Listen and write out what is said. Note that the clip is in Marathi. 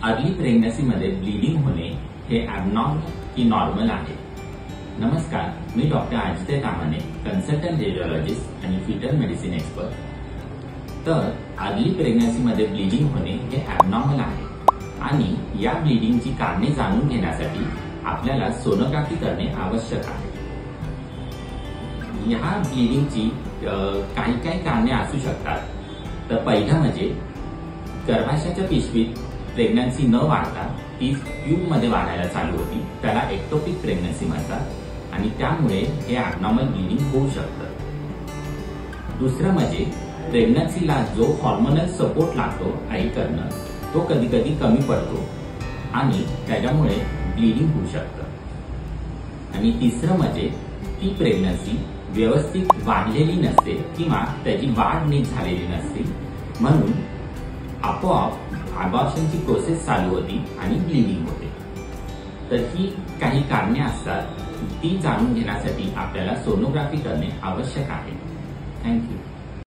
अर्ली प्रेग्नन्सीमध्ये ब्लीडिंग होणे हे ॲबनॉर्मल की नॉर्मल आहे? नमस्कार, मी डॉक्टर आदित्य कामाने, कन्सल्टंट रेडिओलॉजिस्ट आणि फिटल मेडिसिन एक्सपर्ट। तर अर्ली प्रेग्नन्सीमध्ये ब्लीडिंग होणे हे ॲबनॉर्मल आहे आणि या ब्लीडिंगची कारणे जाणून घेण्यासाठी आपल्याला सोनोग्राफी करणे आवश्यक आहे। या ब्लीडिंगची काही कारणे असू शकतात। तर पहिलं म्हणजे गर्भाशयाच्या पिशवीत प्रेग्नन्सी न वाढता ती ट्यूबमध्ये वाढायला चालू होती, त्याला एक्टोपिक प्रेग्नन्सी म्हणतात आणि त्यामुळे हे ॲबनॉर्मल ब्लीडिंग होऊ शकतं। दुसरं म्हणजे प्रेग्नन्सीला जो हॉर्मोनल सपोर्ट लागतो आई करणं तो कधी कधी कमी पडतो आणि त्याच्यामुळे ब्लीडिंग होऊ शकतं। आणि तिसरं म्हणजे ती प्रेग्नन्सी व्यवस्थित वाढलेली नसते किंवा त्याची वाढ नीट झालेली नसते, म्हणून आपोआप अबॉर्शनची प्रोसेस चालू होती आणि ब्लीडिंग होते। तर ही काही कारणे असतात, ती जाणून घेण्यासाठी आपल्याला सोनोग्राफी करणे आवश्यक आहे। थँक्यू।